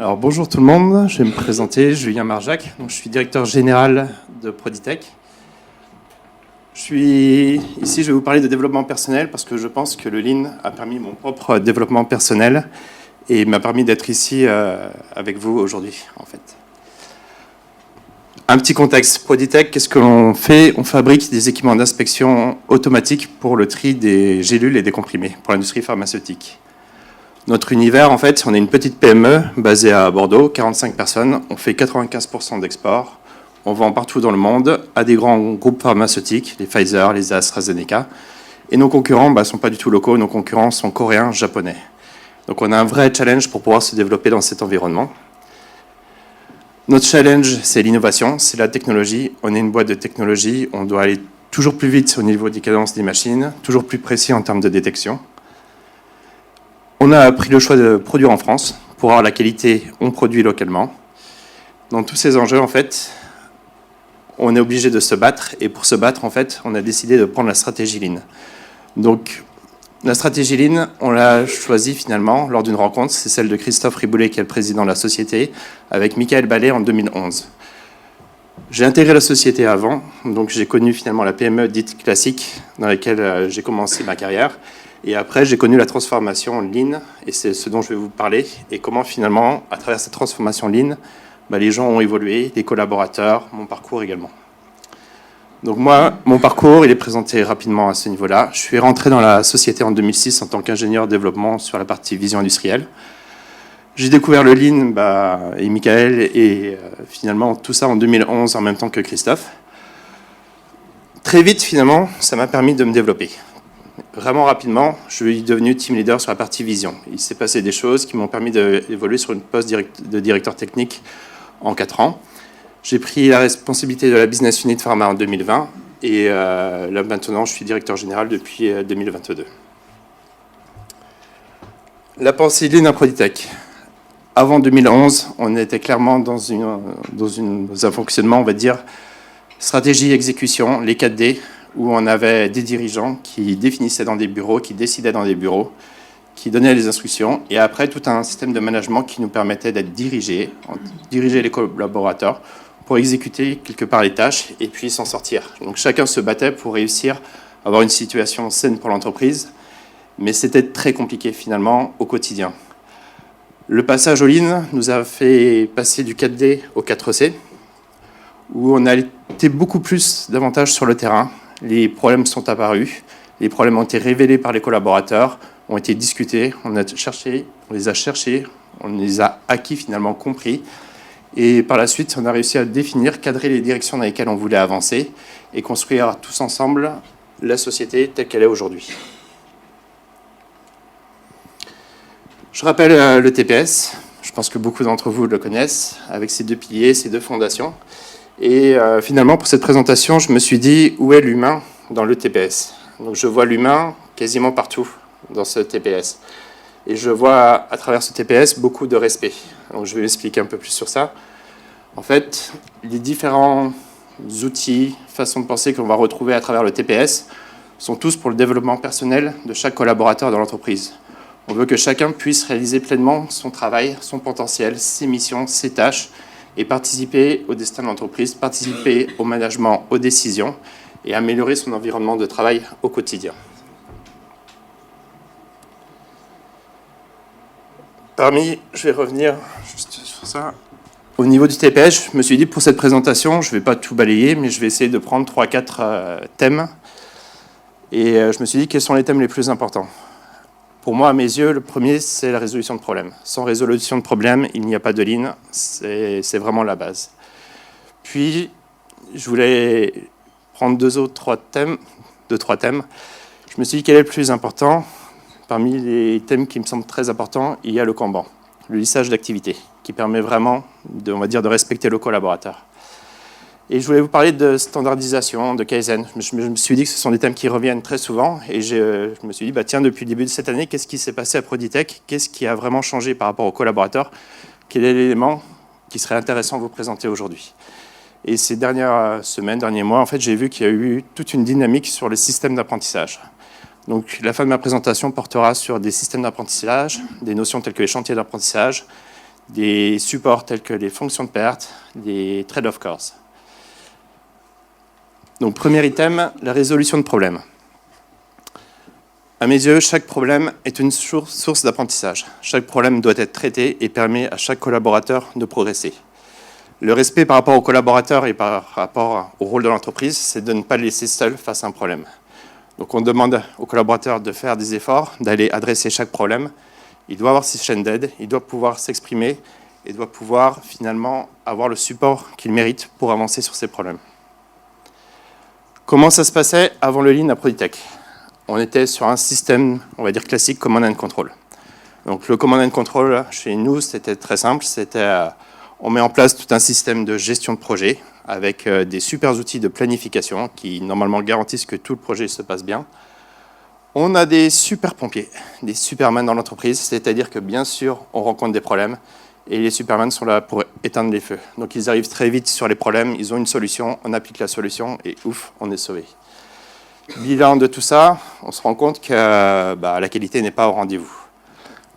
Alors bonjour tout le monde, je vais me présenter, Julien Marjac, donc, je suis directeur général de Proditech. Ici, je vais vous parler de développement personnel parce que je pense que le Lean a permis mon propre développement personnel et m'a permis d'être ici avec vous aujourd'hui en fait. Un petit contexte, Proditech, qu'est-ce que l'on fait? On fabrique des équipements d'inspection automatique pour le tri des gélules et des comprimés pour l'industrie pharmaceutique. Notre univers, en fait, on est une petite PME basée à Bordeaux, 45 personnes. On fait 95% d'export. On vend partout dans le monde à des grands groupes pharmaceutiques, les Pfizer, les AstraZeneca. Et nos concurrents ne sont pas du tout locaux. Nos concurrents sont coréens, japonais. Donc on a un vrai challenge pour pouvoir se développer dans cet environnement. Notre challenge, c'est l'innovation, c'est la technologie. On est une boîte de technologie. On doit aller toujours plus vite au niveau des cadences des machines, toujours plus précis en termes de détection. On a pris le choix de produire en France. Pour avoir la qualité, on produit localement. Dans tous ces enjeux, en fait, on est obligé de se battre. Et pour se battre, en fait, on a décidé de prendre la stratégie Lean. Donc, la stratégie Lean, on l'a choisie finalement lors d'une rencontre. C'est celle de Christophe Riboulet, qui est le président de la société, avec Michael Ballet en 2011. J'ai intégré la société avant. Donc, j'ai connu finalement la PME dite classique dans laquelle j'ai commencé ma carrière. Et après, j'ai connu la transformation Lean, et c'est ce dont je vais vous parler, et comment finalement, à travers cette transformation Lean, les gens ont évolué, les collaborateurs, mon parcours également. Donc moi, mon parcours, il est présenté rapidement à ce niveau-là. Je suis rentré dans la société en 2006 en tant qu'ingénieur développement sur la partie vision industrielle. J'ai découvert le Lean et Michael, et finalement tout ça en 2011 en même temps que Christophe. Très vite, finalement, ça m'a permis de me développer. Vraiment rapidement, je suis devenu team leader sur la partie vision. Il s'est passé des choses qui m'ont permis d'évoluer sur une poste de directeur technique en 4 ans. J'ai pris la responsabilité de la business unit pharma en 2020 et là maintenant je suis directeur général depuis 2022. La pensée Lean à Proditech. Avant 2011, on était clairement dans un fonctionnement, on va dire, stratégie, exécution, les 4D, où on avait des dirigeants qui définissaient dans des bureaux, qui décidaient dans des bureaux, qui donnaient les instructions, et après tout un système de management qui nous permettait d'être diriger les collaborateurs pour exécuter quelque part les tâches et puis s'en sortir. Donc chacun se battait pour réussir à avoir une situation saine pour l'entreprise, mais c'était très compliqué finalement au quotidien. Le passage au Lean nous a fait passer du 4D au 4C, où on a été beaucoup plus davantage sur le terrain. Les problèmes sont apparus, les problèmes ont été révélés par les collaborateurs, ont été discutés, on les a cherchés, on les a acquis finalement compris. Et par la suite, on a réussi à définir, cadrer les directions dans lesquelles on voulait avancer et construire tous ensemble la société telle qu'elle est aujourd'hui. Je rappelle le TPS, je pense que beaucoup d'entre vous le connaissent, avec ses 2 piliers, ses 2 fondations. Et finalement, pour cette présentation, je me suis dit, où est l'humain dans le TPS? Donc je vois l'humain quasiment partout dans ce TPS. Et je vois à travers ce TPS beaucoup de respect. Donc je vais expliquer un peu plus sur ça. En fait, les différents outils, façons de penser qu'on va retrouver à travers le TPS sont tous pour le développement personnel de chaque collaborateur dans l'entreprise. On veut que chacun puisse réaliser pleinement son travail, son potentiel, ses missions, ses tâches, et participer au destin de l'entreprise, participer au management, aux décisions et améliorer son environnement de travail au quotidien. Je vais revenir juste sur ça. Au niveau du TPS, je me suis dit pour cette présentation, je ne vais pas tout balayer, mais je vais essayer de prendre 3-4 thèmes. Et je me suis dit quels sont les thèmes les plus importants. Pour moi, à mes yeux, le premier, c'est la résolution de problèmes. Sans résolution de problèmes, il n'y a pas de Lean. C'est vraiment la base. Puis, je voulais prendre 2-3 thèmes. Je me suis dit, quel est le plus important? Parmi les thèmes qui me semblent très importants, il y a le Kanban, le lissage d'activités, qui permet vraiment, de respecter le collaborateur. Et je voulais vous parler de standardisation, de Kaizen. Je me suis dit que ce sont des thèmes qui reviennent très souvent. Et je me suis dit, tiens, depuis le début de cette année, qu'est-ce qui s'est passé à Proditech? Qu'est-ce qui a vraiment changé par rapport aux collaborateurs? Quel est l'élément qui serait intéressant à vous présenter aujourd'hui? Et ces dernières semaines, derniers mois, en fait, j'ai vu qu'il y a eu toute une dynamique sur les systèmes d'apprentissage. Donc, la fin de ma présentation portera sur des systèmes d'apprentissage, des notions telles que les chantiers d'apprentissage, des supports tels que les fonctions de perte, les trade-off cores. Donc, premier item, la résolution de problèmes. À mes yeux, chaque problème est une source d'apprentissage. Chaque problème doit être traité et permet à chaque collaborateur de progresser. Le respect par rapport aux collaborateurs et par rapport au rôle de l'entreprise, c'est de ne pas le laisser seul face à un problème. Donc on demande aux collaborateurs de faire des efforts, d'aller adresser chaque problème. Il doit avoir ses chaînes d'aide, il doit pouvoir s'exprimer et doit pouvoir finalement avoir le support qu'il mérite pour avancer sur ces problèmes. Comment ça se passait avant le Lean à Proditech? On était sur un système, on va dire classique, Command and Control. Donc le Command and Control, chez nous, c'était très simple. On met en place tout un système de gestion de projet avec des super outils de planification qui, normalement, garantissent que tout le projet se passe bien. On a des super pompiers, des superman dans l'entreprise, c'est-à-dire que, bien sûr, on rencontre des problèmes et les superman sont là pour éteindre les feux. Donc ils arrivent très vite sur les problèmes, ils ont une solution, on applique la solution et ouf, on est sauvé. Bilan de tout ça, on se rend compte que la qualité n'est pas au rendez-vous.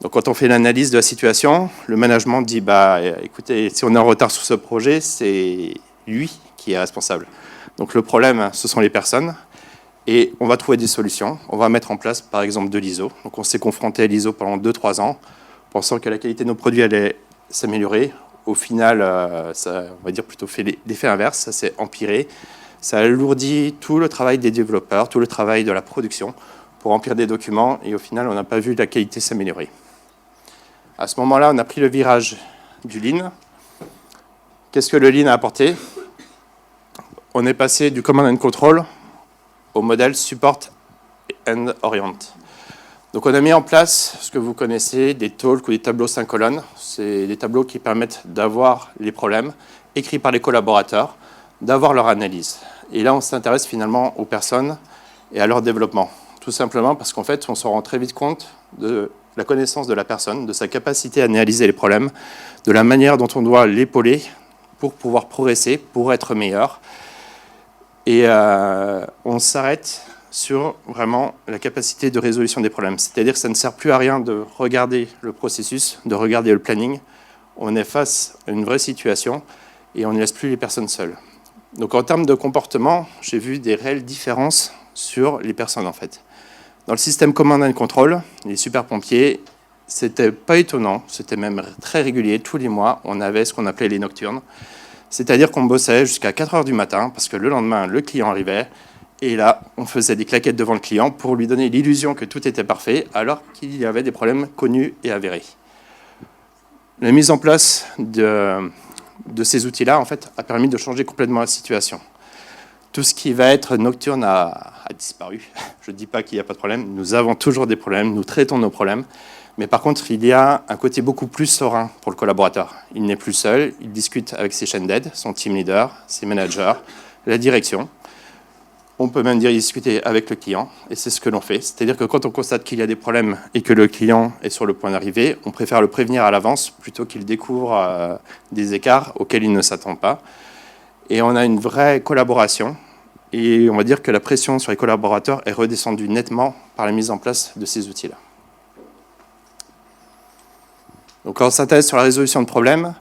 Donc quand on fait l'analyse de la situation, le management dit écoutez, si on est en retard sur ce projet, c'est lui qui est responsable. Donc le problème, ce sont les personnes, et on va trouver des solutions. On va mettre en place, par exemple, de l'ISO. Donc on s'est confronté à l'ISO pendant 2-3 ans, pensant que la qualité de nos produits allait s'améliorer. Au final, ça, on va dire plutôt fait l'effet inverse, ça s'est empiré. Ça alourdit tout le travail des développeurs, tout le travail de la production pour remplir des documents et au final, on n'a pas vu la qualité s'améliorer. À ce moment-là, on a pris le virage du Lean. Qu'est-ce que le Lean a apporté? On est passé du Command and Control au modèle Support and Orient. Donc on a mis en place ce que vous connaissez, des talks ou des tableaux 5 colonnes. C'est des tableaux qui permettent d'avoir les problèmes écrits par les collaborateurs, d'avoir leur analyse. Et là, on s'intéresse finalement aux personnes et à leur développement. Tout simplement parce qu'en fait, on se rend très vite compte de la connaissance de la personne, de sa capacité à analyser les problèmes, de la manière dont on doit l'épauler pour pouvoir progresser, pour être meilleur. Et on s'arrête sur vraiment la capacité de résolution des problèmes. C'est-à-dire que ça ne sert plus à rien de regarder le processus, de regarder le planning. On est face à une vraie situation et on ne laisse plus les personnes seules. Donc en termes de comportement, j'ai vu des réelles différences sur les personnes en fait. Dans le système Command and Control, les super pompiers, c'était pas étonnant, c'était même très régulier. Tous les mois, on avait ce qu'on appelait les nocturnes. C'est-à-dire qu'on bossait jusqu'à 4 heures du matin parce que le lendemain, le client arrivait. Et là, on faisait des claquettes devant le client pour lui donner l'illusion que tout était parfait alors qu'il y avait des problèmes connus et avérés. La mise en place de ces outils-là, en fait, a permis de changer complètement la situation. Tout ce qui va être nocturne a disparu. Je ne dis pas qu'il n'y a pas de problème. Nous avons toujours des problèmes, nous traitons nos problèmes. Mais par contre, il y a un côté beaucoup plus serein pour le collaborateur. Il n'est plus seul, il discute avec ses chaînes d'aide, son team leader, ses managers, la direction. On peut même discuter avec le client, et c'est ce que l'on fait. C'est-à-dire que quand on constate qu'il y a des problèmes et que le client est sur le point d'arriver, on préfère le prévenir à l'avance plutôt qu'il découvre des écarts auxquels il ne s'attend pas. Et on a une vraie collaboration, et on va dire que la pression sur les collaborateurs est redescendue nettement par la mise en place de ces outils-là. Donc quand on s'intéresse sur la résolution de problèmes,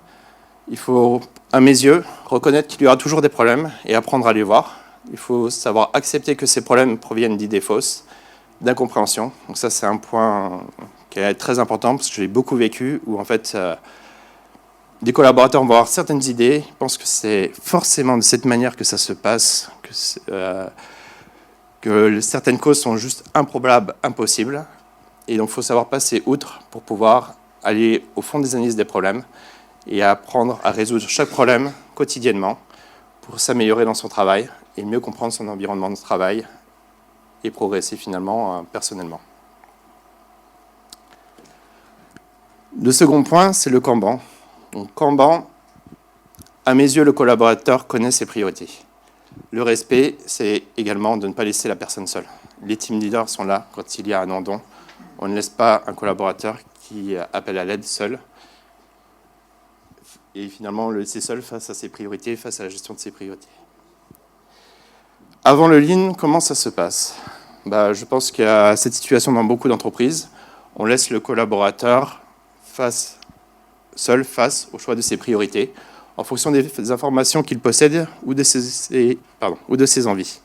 il faut, à mes yeux, reconnaître qu'il y aura toujours des problèmes et apprendre à les voir. Il faut savoir accepter que ces problèmes proviennent d'idées fausses, d'incompréhension. Donc ça, c'est un point qui est très important parce que j'ai beaucoup vécu où, en fait, des collaborateurs vont avoir certaines idées, pensent que c'est forcément de cette manière que ça se passe, que certaines causes sont juste improbables, impossibles. Et donc, il faut savoir passer outre pour pouvoir aller au fond des analyses des problèmes et apprendre à résoudre chaque problème quotidiennement pour s'améliorer dans son travail et mieux comprendre son environnement de travail et progresser finalement personnellement. Le second point, c'est le Kanban. Donc, Kanban, à mes yeux, le collaborateur connaît ses priorités. Le respect, c'est également de ne pas laisser la personne seule. Les team leaders sont là quand il y a un abandon. On ne laisse pas un collaborateur qui appelle à l'aide seul. Et finalement, le laisser seul face à ses priorités, face à la gestion de ses priorités. Avant le Lean, comment ça se passe? Je pense qu'il y a cette situation dans beaucoup d'entreprises. On laisse le collaborateur face seul face au choix de ses priorités, en fonction des informations qu'il possède ou de ses envies.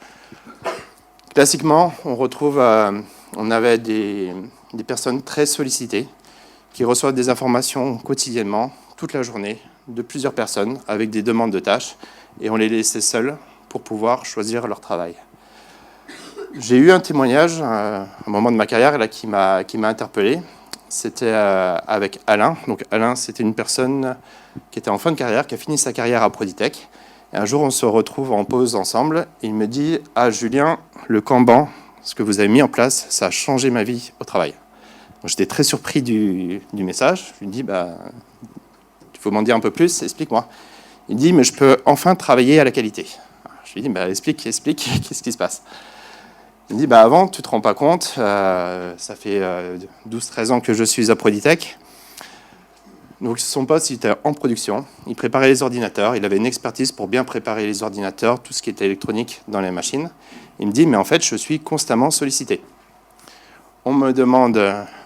Classiquement, on avait des personnes très sollicitées qui reçoivent des informations quotidiennement, toute la journée, de plusieurs personnes avec des demandes de tâches, et on les laissait seuls pour pouvoir choisir leur travail. J'ai eu un témoignage à un moment de ma carrière là, qui m'a interpellé. C'était avec Alain. Donc Alain, c'était une personne qui était en fin de carrière, qui a fini sa carrière à Proditech. Et un jour, on se retrouve en pause ensemble. Et il me dit « Ah, Julien, le Kanban, ce que vous avez mis en place, ça a changé ma vie au travail. » J'étais très surpris du message. Je lui dis bah, « Il faut m'en dire un peu plus, explique-moi. » Il dit « Mais je peux enfin travailler à la qualité. » Je lui dis bah, « Explique, qu'est-ce qui se passe ?» Il me dit bah, « Avant, tu ne te rends pas compte, ça fait 12-13 ans que je suis à Proditech. » Donc son poste, il était en production, il préparait les ordinateurs, il avait une expertise pour bien préparer les ordinateurs, tout ce qui était électronique dans les machines. Il me dit, mais en fait, je suis constamment sollicité. On me demande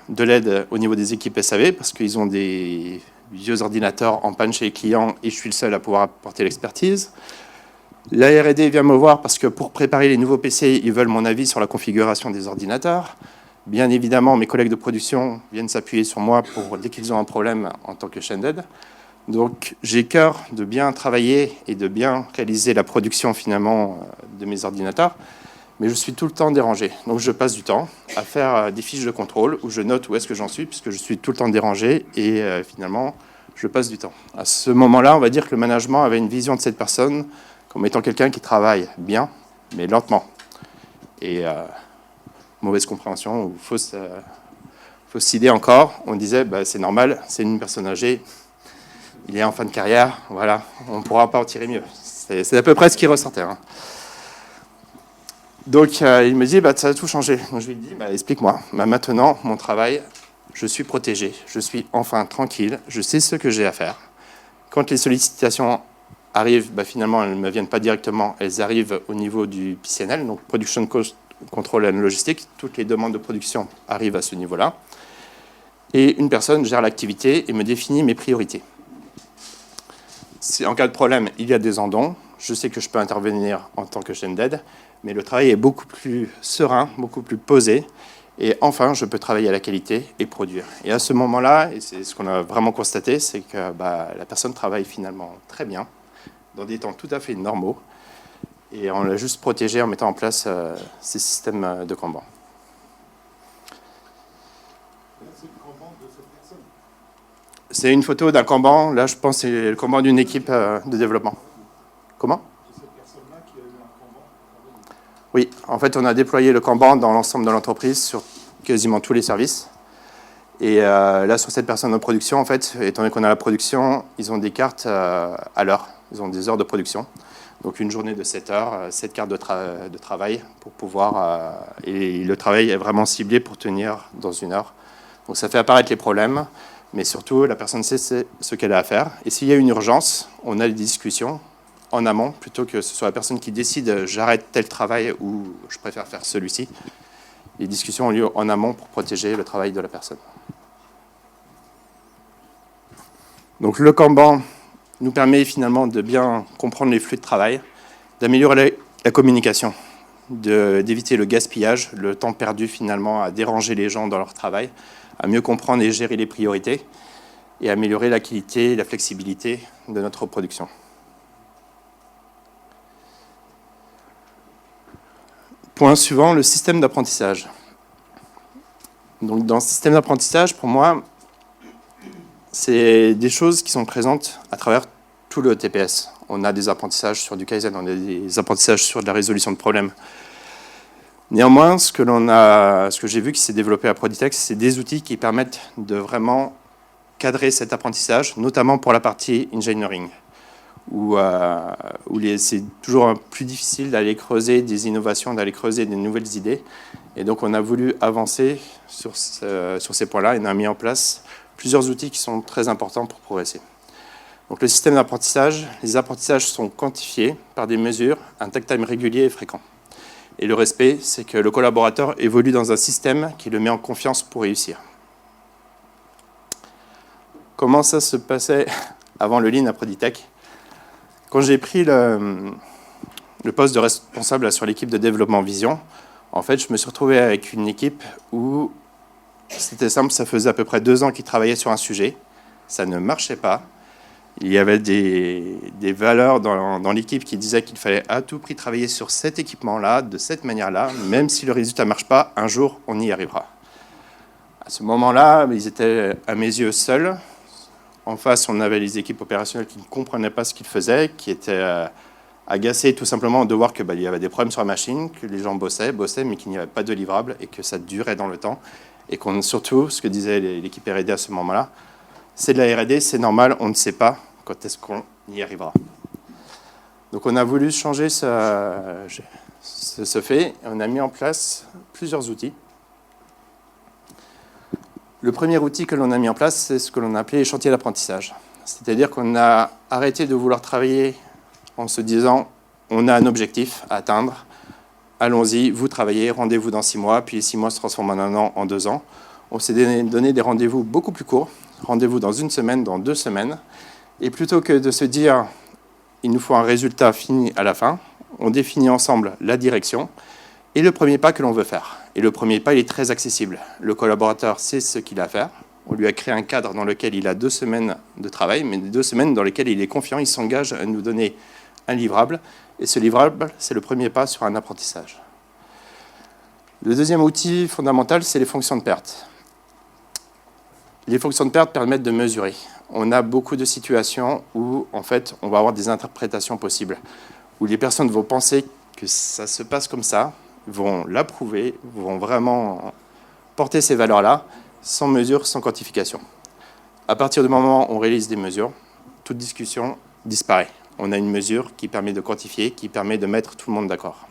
de l'aide au niveau des équipes SAV, parce qu'ils ont des vieux ordinateurs en panne chez les clients, et je suis le seul à pouvoir apporter l'expertise. La R&D vient me voir, parce que pour préparer les nouveaux PC, ils veulent mon avis sur la configuration des ordinateurs. Bien évidemment, mes collègues de production viennent s'appuyer sur moi dès qu'ils ont un problème en tant que chaîne d'aide. Donc, j'ai cœur de bien travailler et de bien réaliser la production, finalement, de mes ordinateurs. Mais je suis tout le temps dérangé. Donc, je passe du temps à faire des fiches de contrôle où je note où est-ce que j'en suis, puisque je suis tout le temps dérangé et finalement, je passe du temps. À ce moment-là, on va dire que le management avait une vision de cette personne comme étant quelqu'un qui travaille bien, mais lentement. Et mauvaise compréhension ou fausse idée encore. On disait, bah, c'est normal, c'est une personne âgée, il est en fin de carrière, voilà, on ne pourra pas en tirer mieux. C'est à peu près ce qui ressortait. Hein. Donc, il me dit, bah, ça a tout changé. Donc, je lui dis, bah, explique-moi. Bah, maintenant, mon travail, je suis protégé, je suis enfin tranquille, je sais ce que j'ai à faire. Quand les sollicitations arrivent, bah, finalement, elles ne me viennent pas directement, elles arrivent au niveau du PCNL, donc Production Cost Control and Logistique, toutes les demandes de production arrivent à ce niveau-là. Et une personne gère l'activité et me définit mes priorités. Si en cas de problème, il y a des endons, je sais que je peux intervenir en tant que chaîne d'aide, mais le travail est beaucoup plus serein, beaucoup plus posé, et enfin, je peux travailler à la qualité et produire. Et à ce moment-là, et c'est ce qu'on a vraiment constaté, c'est que bah, la personne travaille finalement très bien, dans des temps tout à fait normaux, et on l'a juste protégé en mettant en place ces systèmes de Kanban. C'est le Kanban de cette personne. C'est une photo d'un Kanban. Là, je pense que c'est le Kanban d'une équipe de développement. Comment ? C'est cette personne-là qui a eu un Kanban. Oui, en fait, on a déployé le Kanban dans l'ensemble de l'entreprise sur quasiment tous les services. Et là, sur cette personne de production, en fait, étant donné qu'on a la production, ils ont des cartes à l'heure. Ils ont des heures de production. Donc une journée de 7 heures, 7 cartes de travail pour pouvoir... et le travail est vraiment ciblé pour tenir dans une heure. Donc ça fait apparaître les problèmes, mais surtout la personne sait ce qu'elle a à faire. Et s'il y a une urgence, on a des discussions en amont, plutôt que ce soit la personne qui décide j'arrête tel travail ou je préfère faire celui-ci. Les discussions ont lieu en amont pour protéger le travail de la personne. Donc le Kanban nous permet finalement de bien comprendre les flux de travail, d'améliorer la communication, d'éviter le gaspillage, le temps perdu finalement à déranger les gens dans leur travail, à mieux comprendre et gérer les priorités et améliorer la qualité et la flexibilité de notre production. Point suivant, le système d'apprentissage. Donc dans ce système d'apprentissage, pour moi, c'est des choses qui sont présentes à travers tout le TPS. On a des apprentissages sur du Kaizen, on a des apprentissages sur de la résolution de problèmes. Néanmoins, ce que j'ai vu qui s'est développé à Proditech, c'est des outils qui permettent de vraiment cadrer cet apprentissage, notamment pour la partie engineering, où c'est toujours plus difficile d'aller creuser des innovations, d'aller creuser des nouvelles idées. Et donc, on a voulu avancer sur ces points-là et on a mis en place plusieurs outils qui sont très importants pour progresser. Donc, le système d'apprentissage, les apprentissages sont quantifiés par des mesures, un takt time régulier et fréquent. Et le respect, c'est que le collaborateur évolue dans un système qui le met en confiance pour réussir. Comment ça se passait avant le Lean à Proditech? Quand j'ai pris le poste de responsable sur l'équipe de développement Vision, en fait, je me suis retrouvé avec une équipe où c'était simple, ça faisait à peu près 2 ans qu'ils travaillaient sur un sujet, ça ne marchait pas. Il y avait des valeurs dans l'équipe qui disaient qu'il fallait à tout prix travailler sur cet équipement-là, de cette manière-là, même si le résultat ne marche pas, un jour, on y arrivera. À ce moment-là, ils étaient, à mes yeux, seuls. En face, on avait les équipes opérationnelles qui ne comprenaient pas ce qu'ils faisaient, qui étaient agacées tout simplement de voir qu'il y avait des problèmes sur la machine, que les gens bossaient, mais qu'il n'y avait pas de livrable et que ça durait dans le temps. Et surtout, ce que disait l'équipe R&D à ce moment-là, c'est de la R&D, c'est normal, on ne sait pas quand est-ce qu'on y arrivera. Donc on a voulu changer ce fait, et on a mis en place plusieurs outils. Le premier outil que l'on a mis en place, c'est ce que l'on a appelé les chantiers d'apprentissage. C'est-à-dire qu'on a arrêté de vouloir travailler en se disant on a un objectif à atteindre, allons-y, vous travaillez, rendez-vous dans 6 mois, puis les 6 mois se transforment en 1 an, en 2 ans. On s'est donné des rendez-vous beaucoup plus courts, rendez-vous dans 1 semaine, dans 2 semaines. Et plutôt que de se dire il nous faut un résultat fini à la fin, on définit ensemble la direction et le premier pas que l'on veut faire. Et le premier pas, il est très accessible. Le collaborateur sait ce qu'il a à faire. On lui a créé un cadre dans lequel il a 2 semaines de travail, mais 2 semaines dans lesquelles il est confiant, il s'engage à nous donner un livrable. Et ce livrable, c'est le premier pas sur un apprentissage. Le deuxième outil fondamental, c'est les fonctions de perte. Les fonctions de perte permettent de mesurer. On a beaucoup de situations où, en fait, on va avoir des interprétations possibles, où les personnes vont penser que ça se passe comme ça, vont l'approuver, vont vraiment porter ces valeurs-là, sans mesure, sans quantification. À partir du moment où on réalise des mesures, toute discussion disparaît. On a une mesure qui permet de quantifier, qui permet de mettre tout le monde d'accord.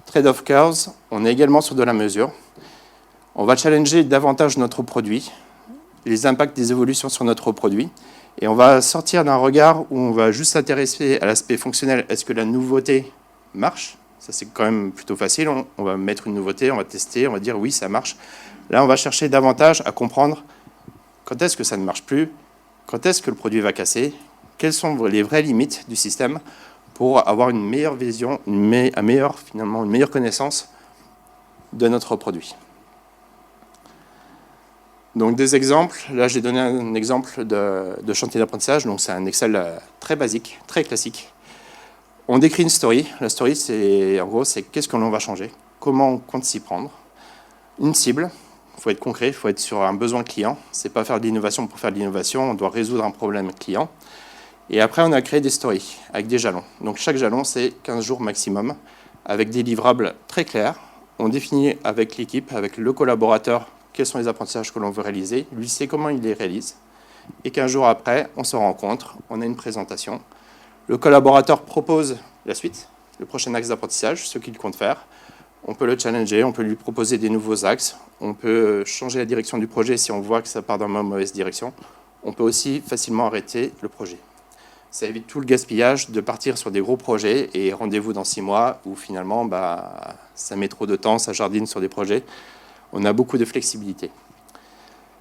Trade-off curves, on est également sur de la mesure. On va challenger davantage notre produit, les impacts des évolutions sur notre produit, et on va sortir d'un regard où on va juste s'intéresser à l'aspect fonctionnel. Est-ce que la nouveauté marche? Ça, c'est quand même plutôt facile. On va mettre une nouveauté, on va tester, on va dire oui, ça marche. Là, on va chercher davantage à comprendre quand est-ce que ça ne marche plus, quand est-ce que le produit va casser, quelles sont les vraies limites du système pour avoir une meilleure vision, une meilleure connaissance de notre produit. Donc des exemples, là j'ai donné un exemple de chantier d'apprentissage, donc c'est un Excel très basique, très classique. On décrit une story, la story c'est en gros c'est qu'est-ce que l'on va changer, comment on compte s'y prendre, une cible, il faut être concret, il faut être sur un besoin client, c'est pas faire de l'innovation pour faire de l'innovation, on doit résoudre un problème client. Et après on a créé des stories avec des jalons, donc chaque jalon c'est 15 jours maximum, avec des livrables très clairs, on définit avec l'équipe, avec le collaborateur, quels sont les apprentissages que l'on veut réaliser, lui sait comment il les réalise, et 15 jours après, on se rencontre, on a une présentation. Le collaborateur propose la suite, le prochain axe d'apprentissage, ce qu'il compte faire. On peut le challenger, on peut lui proposer des nouveaux axes, on peut changer la direction du projet si on voit que ça part dans la mauvaise direction. On peut aussi facilement arrêter le projet. Ça évite tout le gaspillage de partir sur des gros projets et rendez-vous dans 6 mois où finalement ça met trop de temps, ça jardine sur des projets. On a beaucoup de flexibilité.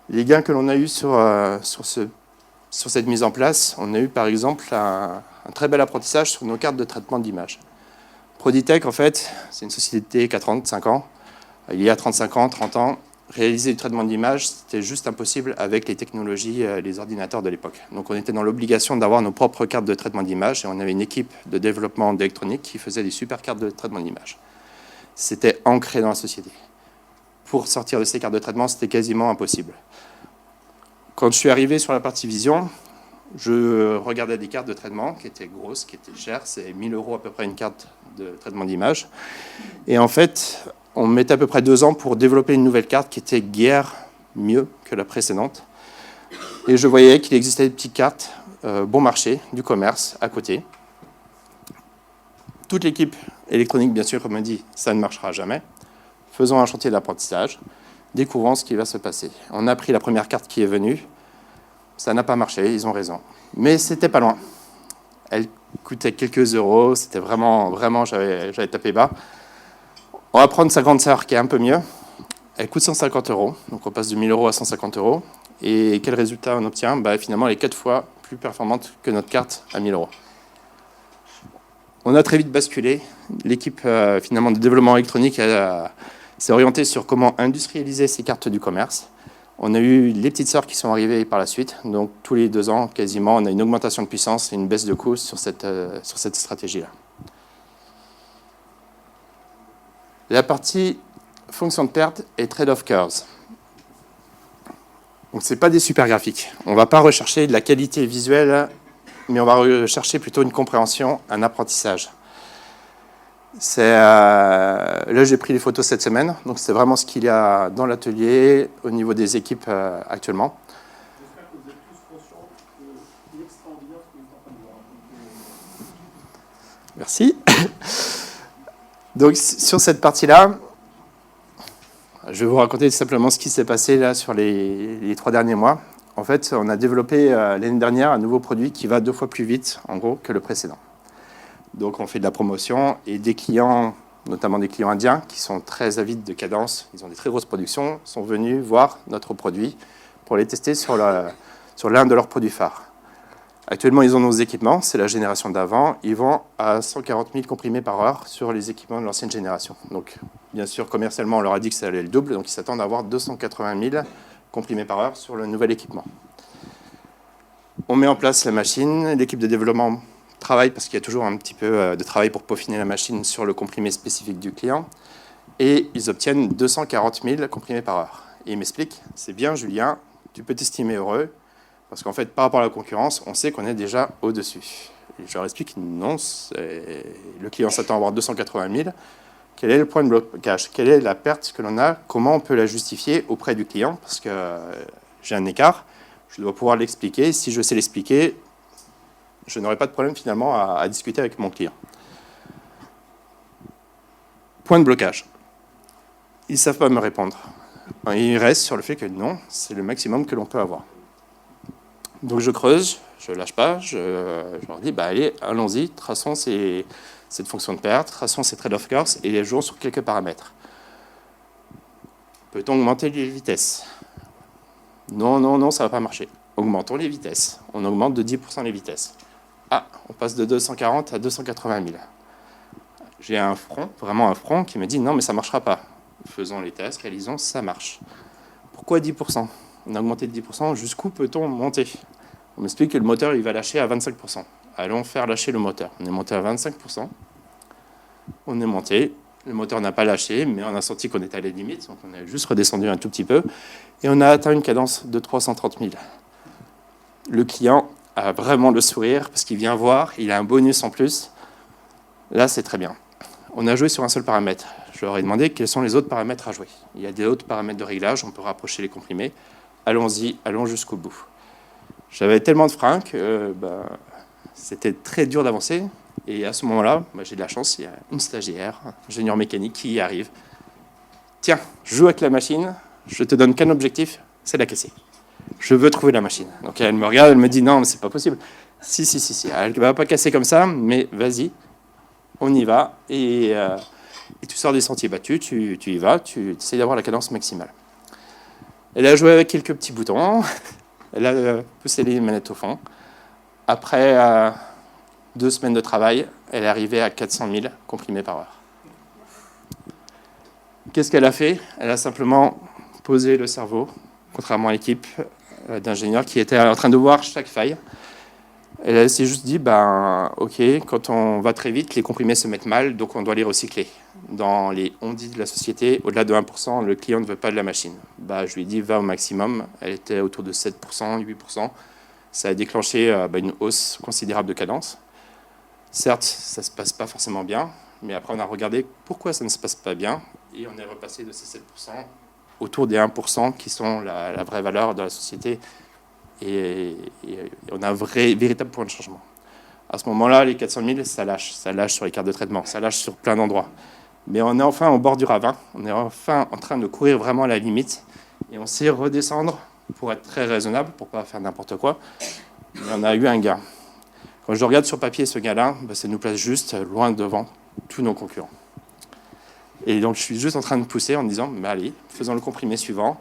Les gains que l'on a eus sur cette mise en place, on a eu par exemple un très bel apprentissage sur nos cartes de traitement d'image. Proditech, en fait, c'est une société qui a 35 ans. Il y a 35 ans, 30 ans, réaliser du traitement d'image, c'était juste impossible avec les technologies, les ordinateurs de l'époque. Donc on était dans l'obligation d'avoir nos propres cartes de traitement d'image et on avait une équipe de développement d'électronique qui faisait des super cartes de traitement d'image. C'était ancré dans la société. Pour sortir de ces cartes de traitement, c'était quasiment impossible. Quand je suis arrivé sur la partie vision, je regardais des cartes de traitement qui étaient grosses, qui étaient chères. C'est 1 000 € à peu près une carte de traitement d'image. Et en fait, on mettait à peu près 2 ans pour développer une nouvelle carte qui était guère mieux que la précédente. Et je voyais qu'il existait des petites cartes bon marché, du commerce, à côté. Toute l'équipe électronique, bien sûr, m'a dit ça ne marchera jamais. Faisons un chantier d'apprentissage, découvrons ce qui va se passer. On a pris la première carte qui est venue, ça n'a pas marché, ils ont raison. Mais c'était pas loin. Elle coûtait quelques euros, c'était vraiment, j'avais tapé bas. On va prendre sa grande sœur qui est un peu mieux. Elle coûte 150 €, donc on passe de 1 000 € à 150 €. Et quel résultat on obtient? Finalement, elle est 4 fois plus performante que notre carte à 1000 euros. On a très vite basculé. L'équipe finalement de développement électronique s'est orientée sur comment industrialiser ces cartes du commerce. On a eu les petites sœurs qui sont arrivées par la suite. Donc tous les 2 ans, quasiment, on a une augmentation de puissance et une baisse de coût sur cette stratégie-là. La partie fonction de perte et trade-off curves. Donc ce n'est pas des super graphiques. On ne va pas rechercher de la qualité visuelle, mais on va rechercher plutôt une compréhension, un apprentissage. Là, j'ai pris les photos cette semaine, donc c'est vraiment ce qu'il y a dans l'atelier, au niveau des équipes actuellement. J'espère que vous êtes tous conscients de l'extraordinaire ce que vous êtes en train de voir. Merci. Donc sur cette partie-là, je vais vous raconter simplement ce qui s'est passé là sur les 3 derniers mois. En fait, on a développé l'année dernière un nouveau produit qui va 2 fois plus vite, en gros, que le précédent. Donc on fait de la promotion et des clients, notamment des clients indiens, qui sont très avides de cadence, ils ont des très grosses productions, sont venus voir notre produit pour les tester sur l'un de leurs produits phares. Actuellement, ils ont nos équipements, c'est la génération d'avant. Ils vont à 140 000 comprimés par heure sur les équipements de l'ancienne génération. Donc, bien sûr, commercialement, on leur a dit que ça allait le double, donc ils s'attendent à avoir 280 000 comprimés par heure sur le nouvel équipement. On met en place la machine, l'équipe de développement travaille parce qu'il y a toujours un petit peu de travail pour peaufiner la machine sur le comprimé spécifique du client, et ils obtiennent 240 000 comprimés par heure. Et ils m'expliquent, c'est bien Julien, tu peux t'estimer heureux, parce qu'en fait, par rapport à la concurrence, on sait qu'on est déjà au-dessus. Et je leur explique, non, le client s'attend à avoir 280 000. Quel est le point de blocage? Quelle est la perte que l'on a? Comment on peut la justifier auprès du client? Parce que j'ai un écart, je dois pouvoir l'expliquer. Si je sais l'expliquer, je n'aurai pas de problème finalement à discuter avec mon client. Point de blocage. Ils ne savent pas me répondre. Ils restent sur le fait que non, c'est le maximum que l'on peut avoir. Donc je creuse, je ne lâche pas, je leur dis, allez, allons-y, traçons cette fonction de perte, traçons ces trade-off curves et les jouons sur quelques paramètres. Peut-on augmenter les vitesses? Non, ça ne va pas marcher. Augmentons les vitesses. On augmente de 10% les vitesses. On passe de 240 à 280 000. J'ai vraiment un front qui me dit, non, mais ça ne marchera pas. Faisons les tests, réalisons, ça marche. Pourquoi 10%? On a augmenté de 10%, jusqu'où peut-on monter? On m'explique que le moteur, il va lâcher à 25%. Allons faire lâcher le moteur. On est monté à 25%. On est monté. Le moteur n'a pas lâché, mais on a senti qu'on était à la limite. Donc on a juste redescendu un tout petit peu. Et on a atteint une cadence de 330 000. Le client a vraiment le sourire parce qu'il vient voir. Il a un bonus en plus. Là, c'est très bien. On a joué sur un seul paramètre. Je leur ai demandé quels sont les autres paramètres à jouer. Il y a des autres paramètres de réglage. On peut rapprocher les comprimés. Allons-y, allons jusqu'au bout. J'avais tellement de freins que c'était très dur d'avancer. Et à ce moment-là, j'ai de la chance, il y a une stagiaire, ingénieur mécanique, qui arrive. Tiens, joue avec la machine, je te donne qu'un objectif, c'est la casser. Je veux trouver la machine. Donc elle me regarde, elle me dit non, mais c'est pas possible. Si. Elle ne va pas casser comme ça, mais vas-y, on y va. Et tu sors des sentiers battus, tu y vas, tu essaies d'avoir la cadence maximale. Elle a joué avec quelques petits boutons. Elle a poussé les manettes au fond. Après 2 semaines de travail, elle est arrivée à 400 000 comprimés par heure. Qu'est-ce qu'elle a fait? Elle a simplement posé le cerveau, contrairement à l'équipe d'ingénieurs qui était en train de voir chaque faille. Elle s'est juste dit, ok, quand on va très vite, les comprimés se mettent mal, donc on doit les recycler. Dans les on-dit de la société, au-delà de 1%, le client ne veut pas de la machine. Je lui ai dit, va au maximum. Elle était autour de 7%, 8%. Ça a déclenché une hausse considérable de cadence. Certes, ça ne se passe pas forcément bien, mais après on a regardé pourquoi ça ne se passe pas bien, et on est repassé de ces 7% autour des 1% qui sont la vraie valeur de la société. Et on a un véritable point de changement. À ce moment-là, les 400 000, ça lâche sur les cartes de traitement, ça lâche sur plein d'endroits. Mais on est enfin au bord du ravin, on est enfin en train de courir vraiment à la limite, et on sait redescendre pour être très raisonnable, pour ne pas faire n'importe quoi. Mais on a eu un gain. Quand je regarde sur papier ce gain-là, ça nous place juste loin devant tous nos concurrents. Et donc je suis juste en train de pousser en me disant, allez, faisons le comprimé suivant,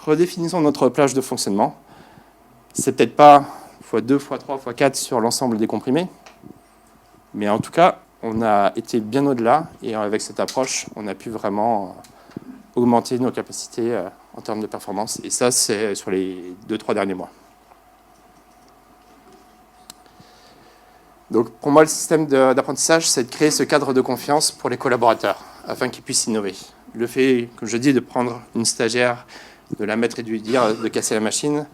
redéfinissons notre plage de fonctionnement. C'est peut-être pas x2, x3, x4 sur l'ensemble des comprimés, mais en tout cas, on a été bien au-delà, et avec cette approche, on a pu vraiment augmenter nos capacités en termes de performance, et ça, c'est sur les 2-3 derniers mois. Donc, pour moi, le système d'apprentissage, c'est de créer ce cadre de confiance pour les collaborateurs, afin qu'ils puissent innover. Le fait, comme je dis, de prendre une stagiaire, de la mettre et de lui dire de casser la machine,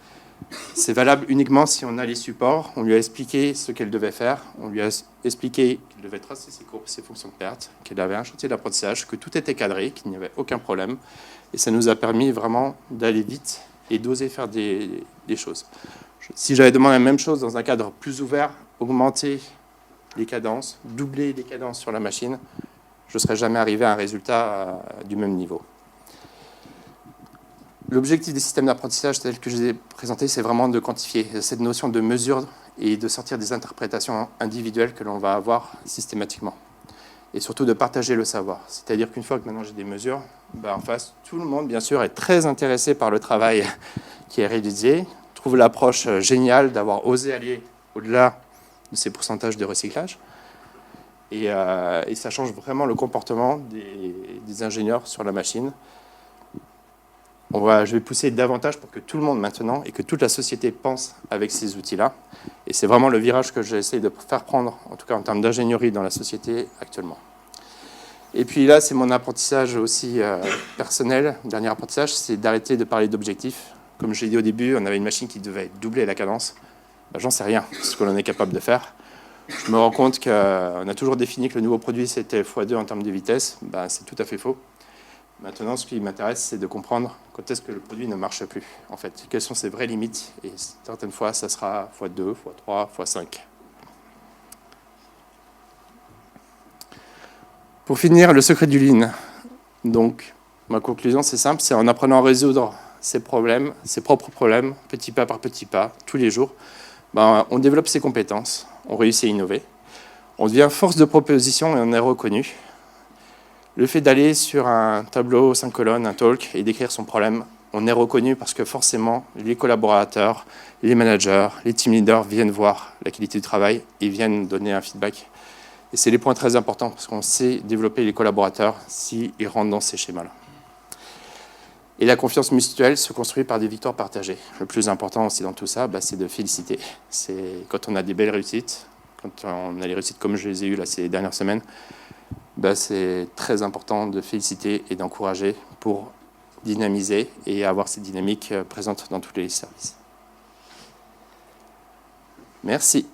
c'est valable uniquement si on a les supports, on lui a expliqué ce qu'elle devait faire, on lui a expliqué qu'elle devait tracer ses courbes, ses fonctions de perte, qu'elle avait un chantier d'apprentissage, que tout était cadré, qu'il n'y avait aucun problème. Et ça nous a permis vraiment d'aller vite et d'oser faire des choses. Si j'avais demandé la même chose dans un cadre plus ouvert, augmenter les cadences, doubler les cadences sur la machine, je ne serais jamais arrivé à un résultat du même niveau. L'objectif des systèmes d'apprentissage tels que je les ai présentés, c'est vraiment de quantifier cette notion de mesure et de sortir des interprétations individuelles que l'on va avoir systématiquement. Et surtout de partager le savoir. C'est-à-dire qu'une fois que maintenant j'ai des mesures, en face, tout le monde, bien sûr, est très intéressé par le travail qui est réalisé, trouve l'approche géniale d'avoir osé aller au-delà de ces pourcentages de recyclage. Et ça change vraiment le comportement des ingénieurs sur la machine. Je vais pousser davantage pour que tout le monde maintenant et que toute la société pense avec ces outils-là. Et c'est vraiment le virage que j'essaie de faire prendre, en tout cas en termes d'ingénierie dans la société actuellement. Et puis là, c'est mon apprentissage aussi personnel. Le dernier apprentissage, c'est d'arrêter de parler d'objectifs. Comme je l'ai dit au début, on avait une machine qui devait doubler la cadence. J'en sais rien, ce que l'on est capable de faire. Je me rends compte qu'on a toujours défini que le nouveau produit, c'était x2 en termes de vitesse. C'est tout à fait faux. Maintenant, ce qui m'intéresse, c'est de comprendre quand est-ce que le produit ne marche plus, en fait. Quelles sont ses vraies limites. Et certaines fois, ça sera x2, x3, x5. Pour finir, le secret du Lean. Donc, ma conclusion, c'est simple, c'est en apprenant à résoudre ses problèmes, ses propres problèmes, petit pas par petit pas, tous les jours, on développe ses compétences, on réussit à innover, on devient force de proposition et on est reconnu. Le fait d'aller sur un tableau 5 colonnes, un talk, et d'écrire son problème, on est reconnu parce que forcément, les collaborateurs, les managers, les team leaders viennent voir la qualité du travail et viennent donner un feedback. Et c'est les points très importants parce qu'on sait développer les collaborateurs s'ils rentrent dans ces schémas-là. Et la confiance mutuelle se construit par des victoires partagées. Le plus important aussi dans tout ça, c'est de féliciter. C'est quand on a des belles réussites, quand on a les réussites comme je les ai eues là, ces dernières semaines, c'est très important de féliciter et d'encourager pour dynamiser et avoir ces dynamiques présentes dans tous les services. Merci.